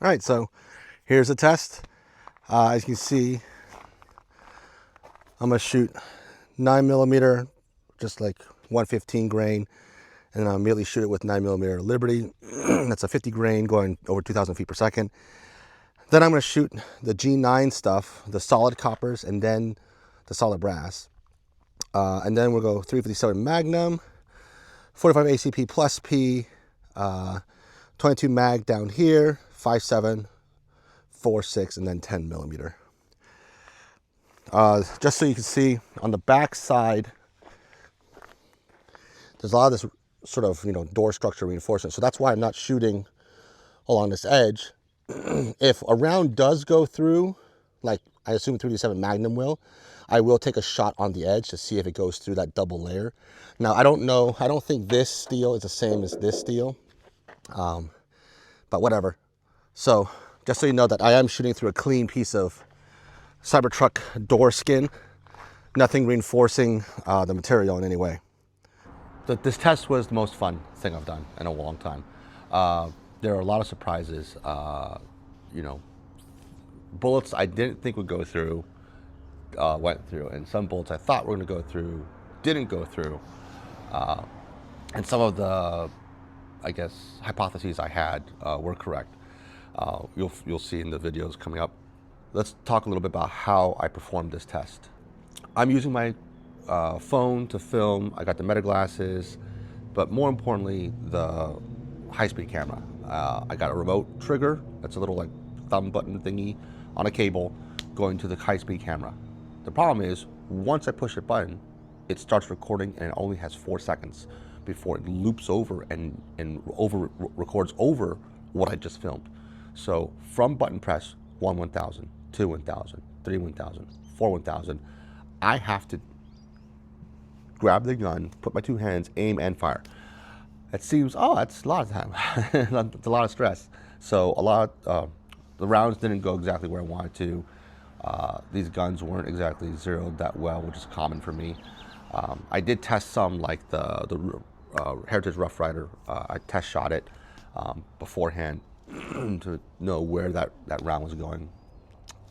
All right, so here's the test. As you can see, I'm gonna shoot 9mm, just like 115 grain, and then I'll immediately shoot it with 9mm Liberty. That's a 50 grain going over 2,000 feet per second. Then I'm gonna shoot the G9 stuff, the solid coppers, and then the solid brass. And then we'll go 357 Magnum, 45 ACP plus P, 22 mag down here, 5.7, 4.6, and then 10mm. Just so you can see, on the back side, there's a lot of this sort of, door structure reinforcement. So that's why I'm not shooting along this edge. If a round does go through, like I assume 357 Magnum will, I will take a shot on the edge to see if it goes through that double layer. Now, I don't know. I don't think this steel is the same as this steel, but whatever. So just so you know that I am shooting through a clean piece of Cybertruck door skin, nothing reinforcing the material in any way. This test was the most fun thing I've done in a long time. There are a lot of surprises. Bullets I didn't think would go through, went through, and some bullets I thought were going to go through didn't go through. And some of the, I guess, hypotheses I had were correct. You'll see in the videos coming up. Let's talk a little bit about how I performed this test. I'm using my phone to film. I got the meta glasses, but more importantly, the high-speed camera. I got a remote trigger. That's a little like thumb button thingy on a cable going to the high-speed camera. The problem is, once I push a button, it starts recording and it only has 4 seconds before it loops over and records over what I just filmed. So from button press, 1,000, 2,000, 3,000, 4,000, I have to grab the gun, put my two hands, aim and fire. It seems, that's a lot of time. It's a lot of stress. So the rounds didn't go exactly where I wanted to. These guns weren't exactly zeroed that well, which is common for me. I did test some, like the Heritage Rough Rider. I test shot it beforehand to know where that round was going.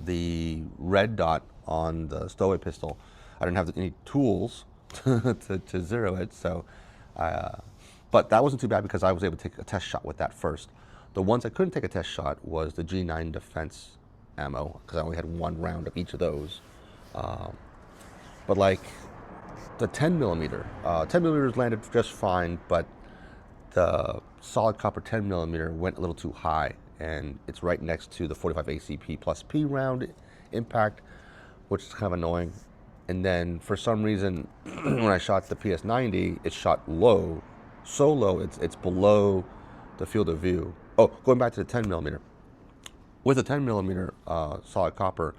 The red dot on the stowaway pistol, I didn't have any tools to zero it, so but that wasn't too bad because I was able to take a test shot with that first. The ones I couldn't take a test shot was the G9 defense ammo, because I only had one round of each of those. But like the 10mm, 10mm landed just fine, but the solid copper 10mm went a little too high, and it's right next to the 45 ACP plus P round impact, which is kind of annoying. And then for some reason, when I shot the PS90, it shot low, so low it's below the field of view. Oh, going back to the 10mm. With the 10mm solid copper,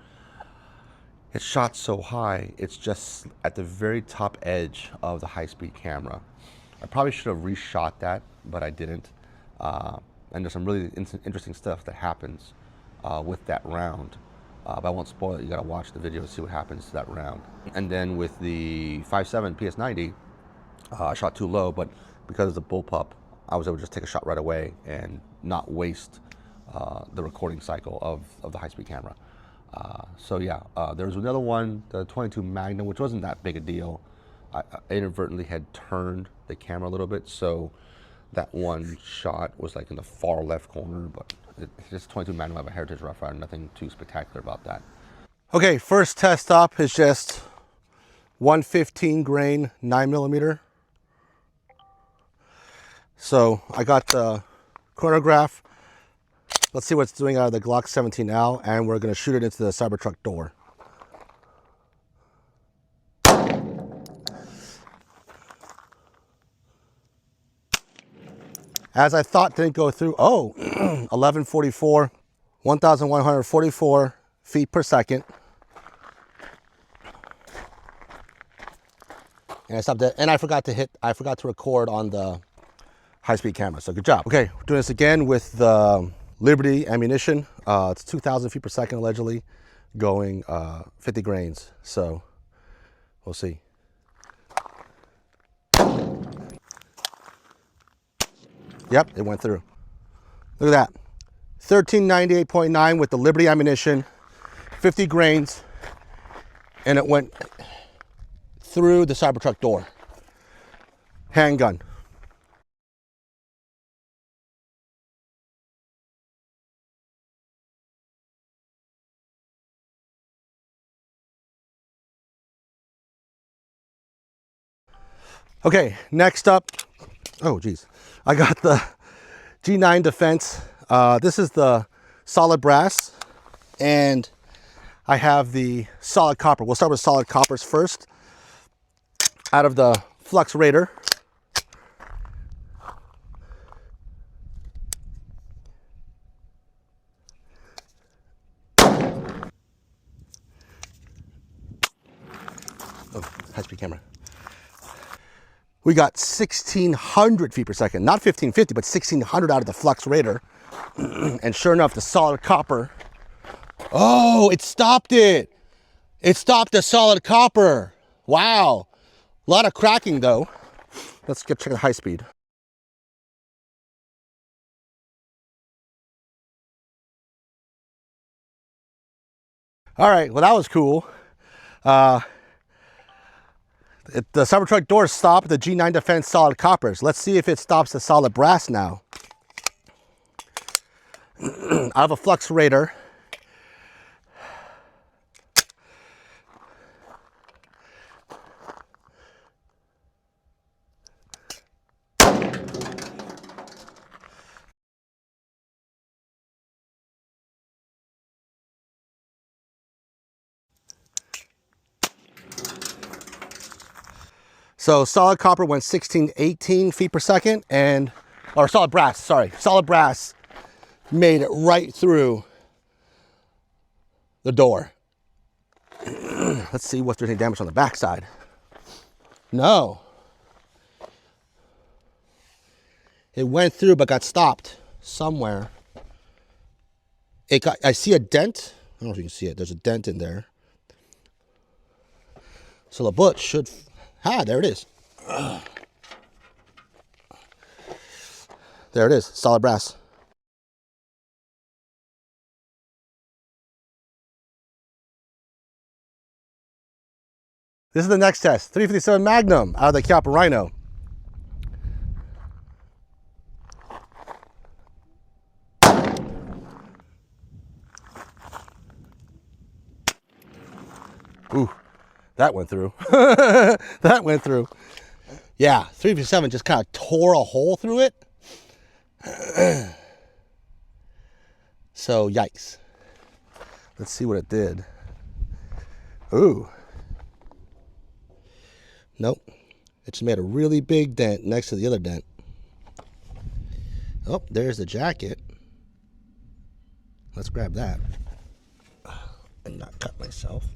it shot so high, it's just at the very top edge of the high-speed camera. I probably should have reshot that, but I didn't. And there's some really interesting stuff that happens with that round. But I won't spoil it. You gotta watch the video to see what happens to that round. And then with the 5.7 PS90, I shot too low, but because of the bullpup, I was able to just take a shot right away and not waste the recording cycle of the high-speed camera. So yeah, there was another one, the 22 Magnum, which wasn't that big a deal. I inadvertently had turned the camera a little bit, so that one shot was like in the far left corner, but it's just 22 Magnum of a Heritage Rough Rider, nothing too spectacular about that. Okay, first test stop is just 115 grain 9mm. So I got the chronograph. Let's see what it's doing out of the Glock 17L, and we're gonna shoot it into the Cybertruck door. As I thought, didn't go through. Oh, 1144, 1,144 feet per second. And I stopped it, and I forgot to record on the high-speed camera, so good job. Okay, we're doing this again with the Liberty ammunition. It's 2,000 feet per second, allegedly, going 50 grains, so we'll see. Yep, it went through. Look at that. 1398.9 with the Liberty ammunition, 50 grains, and it went through the Cybertruck door. Handgun. Okay, next up, oh geez, I got the G9 Defense. This is the solid brass, and I have the solid copper. We'll start with solid coppers first. Out of the Flux Raider. Oh, high-speed camera. We got 1,600 feet per second, not 1,550, but 1,600 out of the Flux Raider. And sure enough, the solid copper. Oh, it stopped it. It stopped the solid copper. Wow. A lot of cracking though. Let's check the high speed. All right, well that was cool. The Cybertruck doors stopped the G9 Defense solid coppers. Let's see if it stops the solid brass now. I have a Flux Raider. So solid copper went 1618 feet per second, and, or solid brass, sorry. Solid brass made it right through the door. Let's see if there's any damage on the backside. No. It went through but got stopped somewhere. I see a dent. I don't know if you can see it. There's a dent in there. So the bullet should, there it is. There it is, solid brass. This is the next test, 357 Magnum out of the HPR Rhino. Ooh, that went through. That went through. Yeah, 357 just kind of tore a hole through it. So, yikes. Let's see what it did. Ooh. Nope. It just made a really big dent next to the other dent. Oh, there's the jacket. Let's grab that. And not cut myself.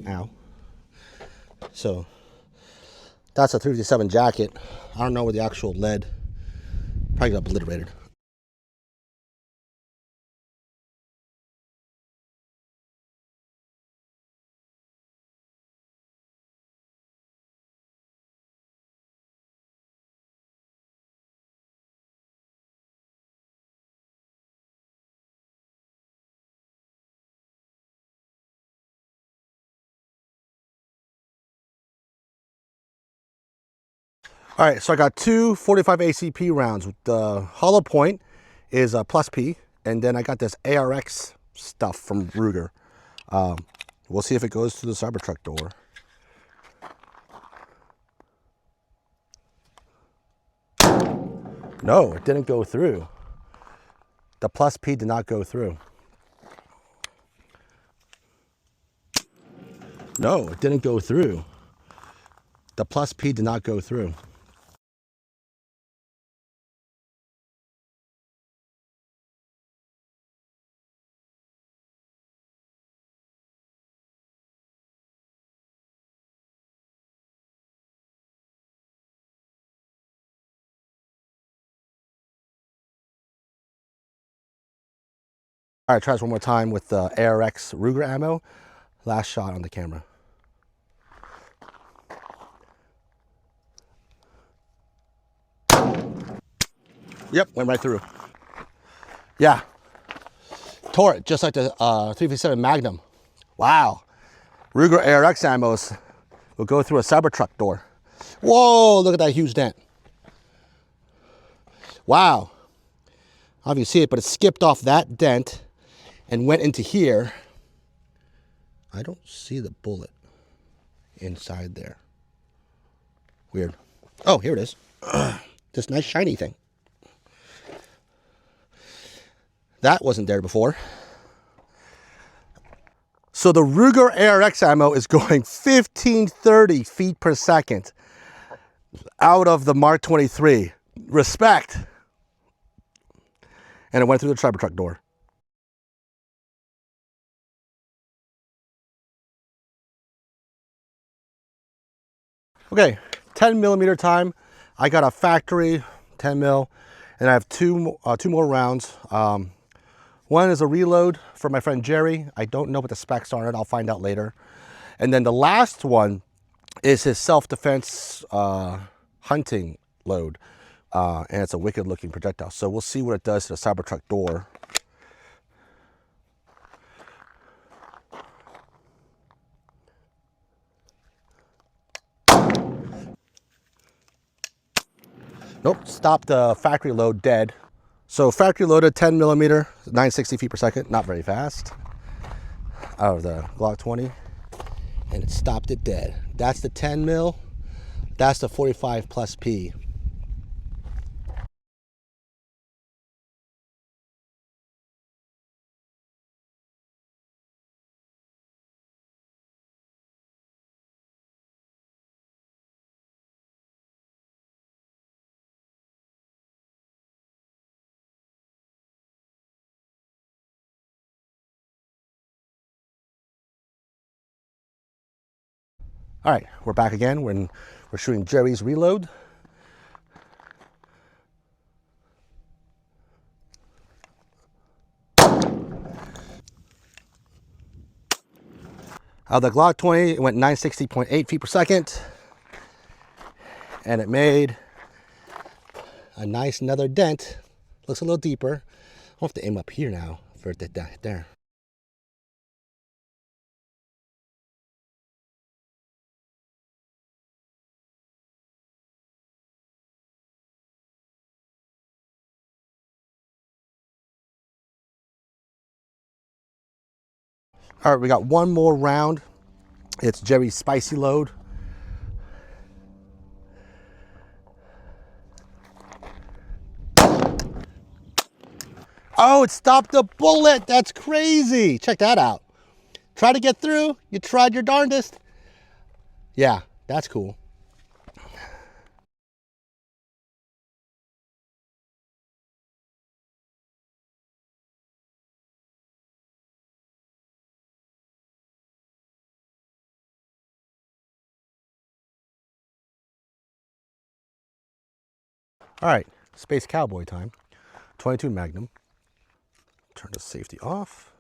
Ow. So, that's a 357 jacket. I don't know where the actual lead probably got obliterated. All right, so I got two 45 ACP rounds. The hollow point is a plus P, and then I got this ARX stuff from Ruger. We'll see if it goes through the Cybertruck door. No, it didn't go through. The plus P did not go through. No, it didn't go through. The plus P did not go through. All right, try this one more time with the ARX Ruger ammo. Last shot on the camera. Yep, went right through. Yeah, tore it just like the 357 Magnum. Wow. Ruger ARX ammos will go through a Cybertruck door. Whoa, look at that huge dent. Wow. I don't know if you see it, but it skipped off that dent and went into here. I don't see the bullet inside there. Weird. Oh, here it is. This nice shiny thing. That wasn't there before. So the Ruger ARX ammo is going 1530 feet per second out of the Mark 23. Respect. And it went through the Cybertruck door. Okay, 10 millimeter time. I got a factory 10 mil, and I have two more rounds. One is a reload for my friend Jerry. I don't know what the specs are on it. I'll find out later. And then the last one is his self-defense hunting load. And it's a wicked looking projectile. So we'll see what it does to the Cybertruck door. Nope, stopped the factory load dead. So factory loaded 10 millimeter, 960 feet per second, not very fast, out of the Glock 20, and it stopped it dead. That's the 10 mil, that's the 45 plus P. All right, we're back again when we're shooting Jerry's reload. Out of the Glock 20, it went 960.8 feet per second, and it made a nice another dent. Looks a little deeper. I'll have to aim up here now for it to hit there. All right, we got one more round. It's Jerry's spicy load. Oh, it stopped the bullet. That's crazy. Check that out. Try to get through. You tried your darndest. Yeah, that's cool. All right, Space Cowboy time. 22 Magnum. Turn the safety off.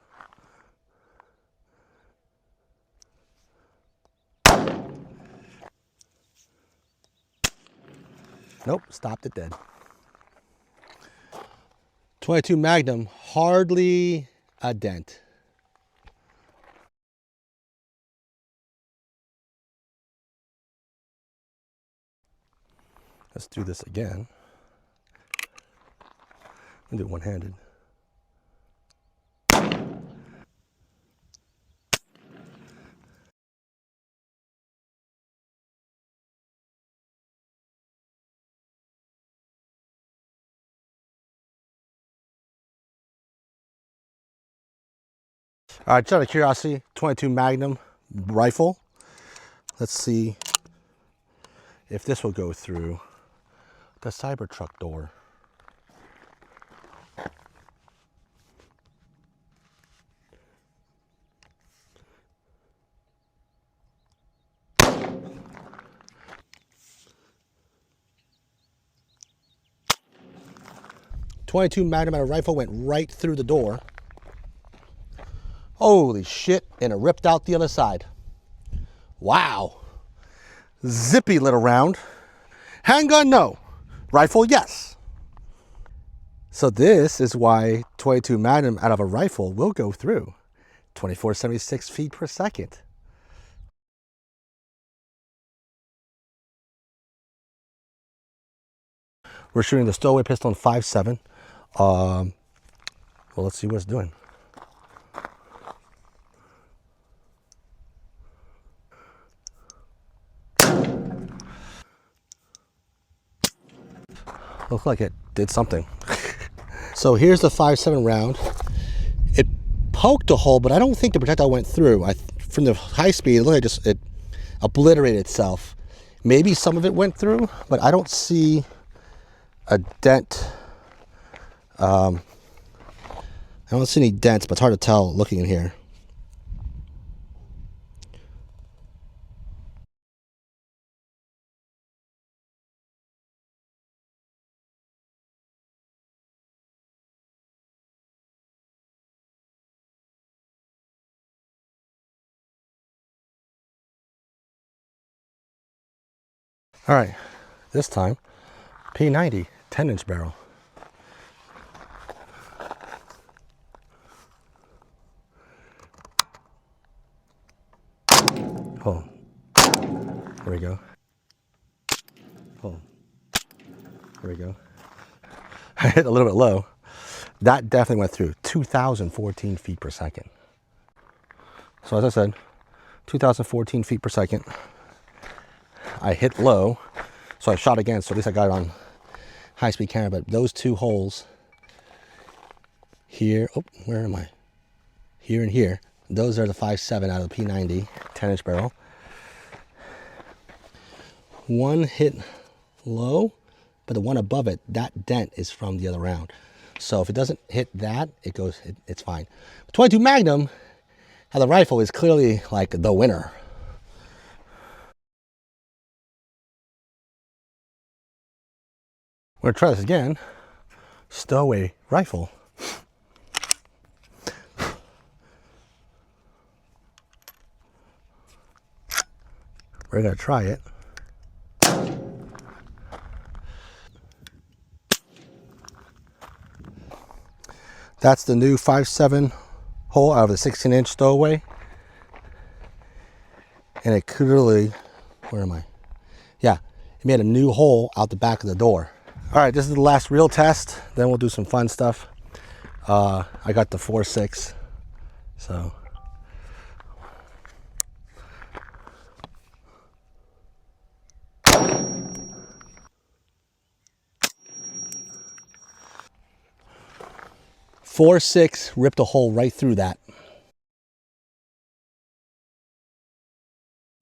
Nope, stopped it dead. 22 Magnum, hardly a dent. Let's do this again. I'm gonna do it one-handed. All right, just out of curiosity, 22 Magnum rifle. Let's see if this will go through the Cybertruck door. .22 Magnum and a rifle went right through the door. Holy shit, and it ripped out the other side. Wow. Zippy little round. Handgun, no. Rifle, yes. So this is why 22 Magnum out of a rifle will go through 2476 feet per second. We're shooting the stowaway pistol in 5.7. Well, let's see what it's doing. Looks like it did something. So here's the 5.7 round. It poked a hole, but I don't think the projectile went through. From the high speed, it looked like just it obliterated itself. Maybe some of it went through, but I don't see a dent. I don't see any dents, but it's hard to tell looking in here. All right, this time, P90, 10-inch barrel. Oh, there we go. Oh, there we go. I hit a little bit low. That definitely went through 2,014 feet per second. So as I said, 2,014 feet per second. I hit low, so I shot again, so at least I got it on high-speed camera, but those two holes here, oh, where am I? Here and here, those are the 5.7 out of the P90, 10-inch barrel. One hit low, but the one above it, that dent is from the other round. So if it doesn't hit that, it's fine. 22 Magnum, how the rifle is clearly like the winner. We're gonna try this again. Stowaway rifle. We're gonna try it. That's the new 5.7 hole out of the 16-inch stowaway. And it clearly, where am I? Yeah, it made a new hole out the back of the door. All right, this is the last real test. Then we'll do some fun stuff. I got the 4.6, so. .46 ripped a hole right through that.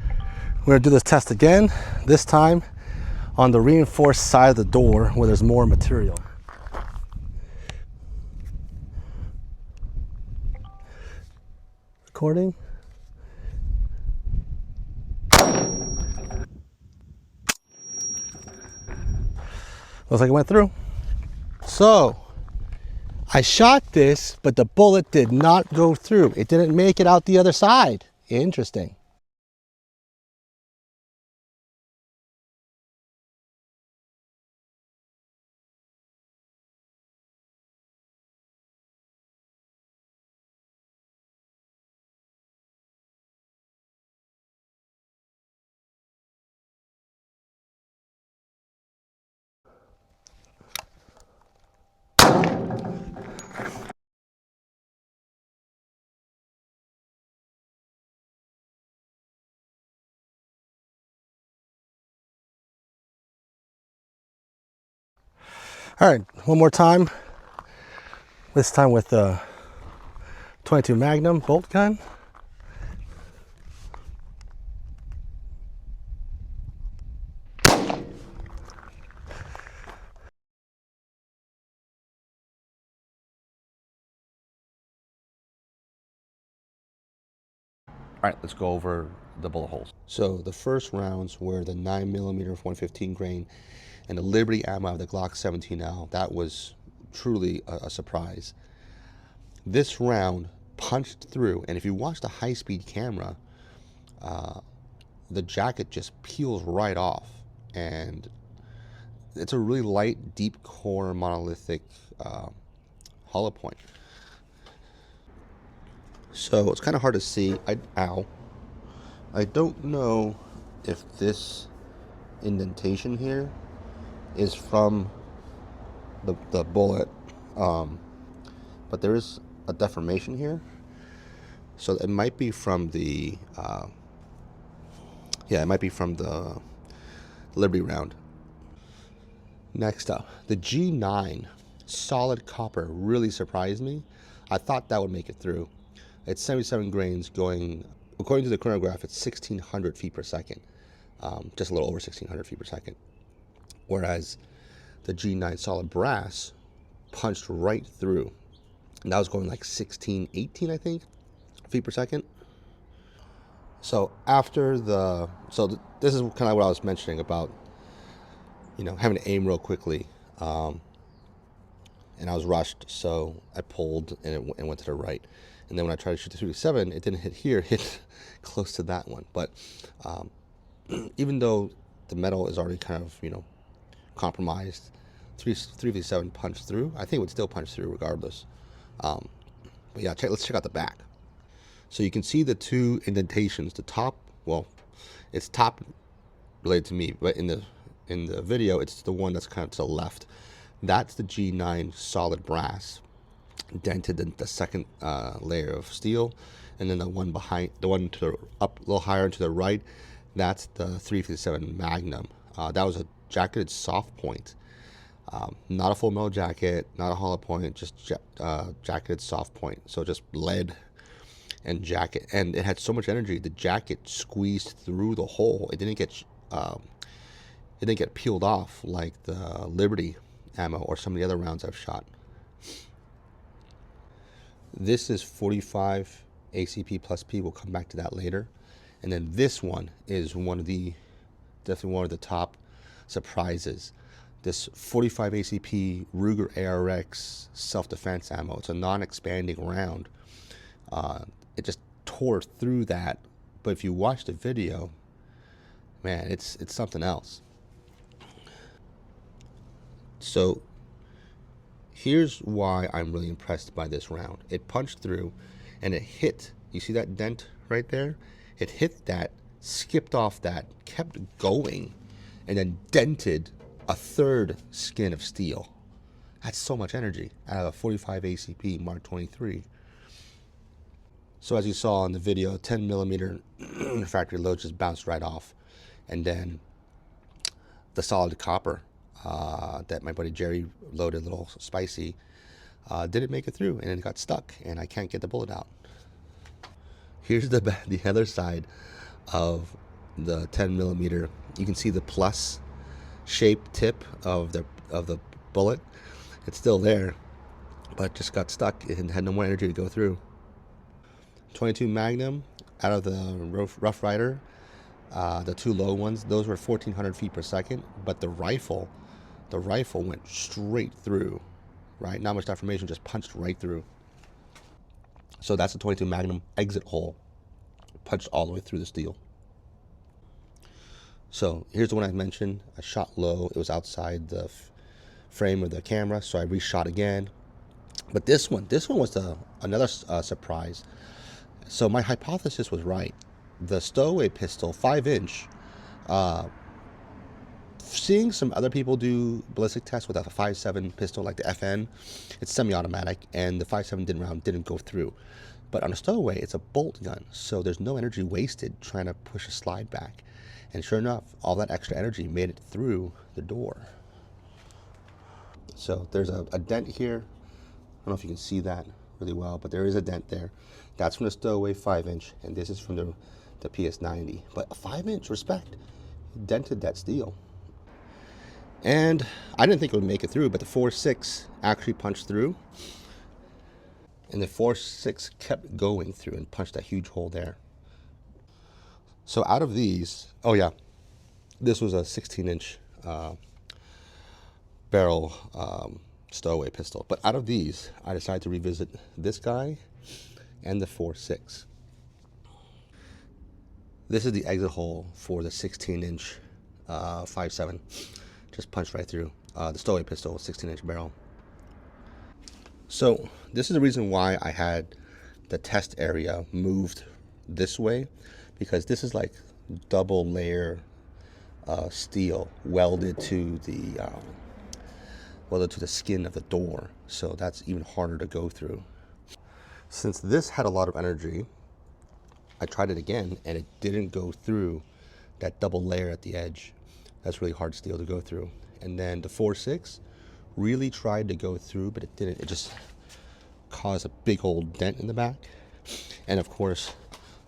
We're gonna do this test again, this time on the reinforced side of the door where there's more material. Recording. Looks like it went through. So, I shot this, but the bullet did not go through. It didn't make it out the other side. Interesting. All right, one more time. This time with the 22 Magnum bolt gun. All right, let's go over the bullet holes. So the first rounds were the 9mm 115 grain and the Liberty ammo of the Glock 17L. That was truly a surprise. This round punched through, and if you watch the high-speed camera, the jacket just peels right off, and it's a really light, deep core monolithic hollow point. So it's kind of hard to see. Ow. I don't know if this indentation here is from the bullet, but there is a deformation here. So it might be from the, it might be from the Liberty round. Next up, the G9 solid copper really surprised me. I thought that would make it through. It's 77 grains going, according to the chronograph, it's 1,600 feet per second. Just a little over 1,600 feet per second. Whereas the G9 solid brass punched right through. And that was going like 16, 18, I think, feet per second. So after this is kind of what I was mentioning about, having to aim real quickly. And I was rushed, so I pulled and it went to the right. And then when I tried to shoot the 357, it didn't hit here, it hit close to that one. But even though the metal is already kind of, compromised, 357 punched through. I think it would still punch through regardless. But yeah, let's check out the back. So you can see the two indentations. The top, well, it's top related to me, but in the video, it's the one that's kind of to the left. That's the G9 solid brass, dented the second layer of steel, and then the one behind, the one to the up, a little higher to the right, that's the 357 Magnum. That was a jacketed soft point, not a full metal jacket, not a hollow point, just jacketed soft point. So just lead and jacket, and it had so much energy. The jacket squeezed through the hole. It didn't get peeled off like the Liberty ammo or some of the other rounds I've shot. This is 45 ACP plus P. We'll come back to that later. And then this one is definitely one of the top surprises. This 45 ACP Ruger ARX self-defense ammo. It's a non-expanding round. It just tore through that. But if you watch the video, man, it's something else. So here's why I'm really impressed by this round. It punched through and it hit, you see that dent right there? It hit that, skipped off that, kept going, and then dented a third skin of steel. That's so much energy out of a 45 ACP Mark 23. So as you saw in the video, 10 millimeter factory load just bounced right off. And then the solid copper that my buddy Jerry loaded a little spicy didn't make it through, and it got stuck, and I can't get the bullet out. Here's the other side of the 10 millimeter. You can see the plus shaped tip of the bullet. It's still there, but just got stuck and had no more energy to go through. 22 Magnum out of the Rough Rider. The two low ones, those were 1,400 feet per second, but the rifle went straight through, right? Not much deformation, just punched right through. So that's the 22 Magnum exit hole, punched all the way through the steel. So here's the one I mentioned. I shot low. It was outside the frame of the camera, so I reshot again. But this one was another surprise. So my hypothesis was right. The stowaway pistol, 5-inch, seeing some other people do ballistic tests with a 5.7 pistol like the FN, it's semi-automatic, and the 5.7 round didn't go through. But on a stowaway, it's a bolt gun, so there's no energy wasted trying to push a slide back. And sure enough, all that extra energy made it through the door. So there's a dent here. I don't know if you can see that really well, but there is a dent there. That's from the stowaway 5-inch, and this is from the PS90. But a 5-inch, respect, dented that steel. And I didn't think it would make it through, but the 4.6 actually punched through. And the 4.6 kept going through and punched that huge hole there. So out of these, oh yeah, this was a 16-inch barrel stowaway pistol. But out of these, I decided to revisit this guy and the 4.6. This is the exit hole for the 16-inch 5.7. Just punched right through. The stowaway pistol, 16-inch barrel. So this is the reason why I had the test area moved this way, because this is like double layer steel welded to the skin of the door, so that's even harder to go through. Since this had a lot of energy, I tried it again and it didn't go through that double layer at the edge. That's really hard steel to go through. And then the 4.6 really tried to go through, but it didn't. It just caused a big old dent in the back. And of course,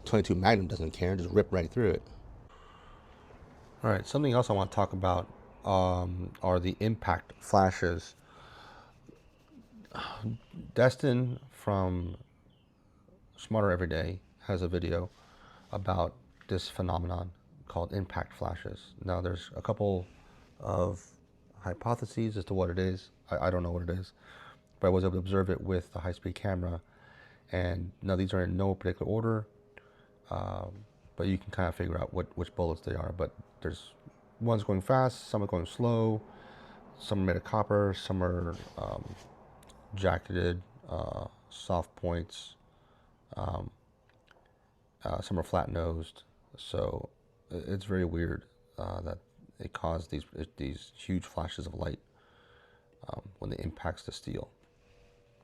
22 Magnum doesn't care, just rip right through it. All right, something else I want to talk about are the impact flashes. Destin from Smarter Every Day has a video about this phenomenon called impact flashes. Now, there's a couple of hypotheses as to what it is. I don't know what it is, but I was able to observe it with the high-speed camera. And now these are in no particular order, but you can kind of figure out which bullets they are. But there's one's going fast, some are going slow, some are made of copper, some are jacketed, soft points, some are flat-nosed. So it's very weird that it caused these huge flashes of light when it impacts the steel.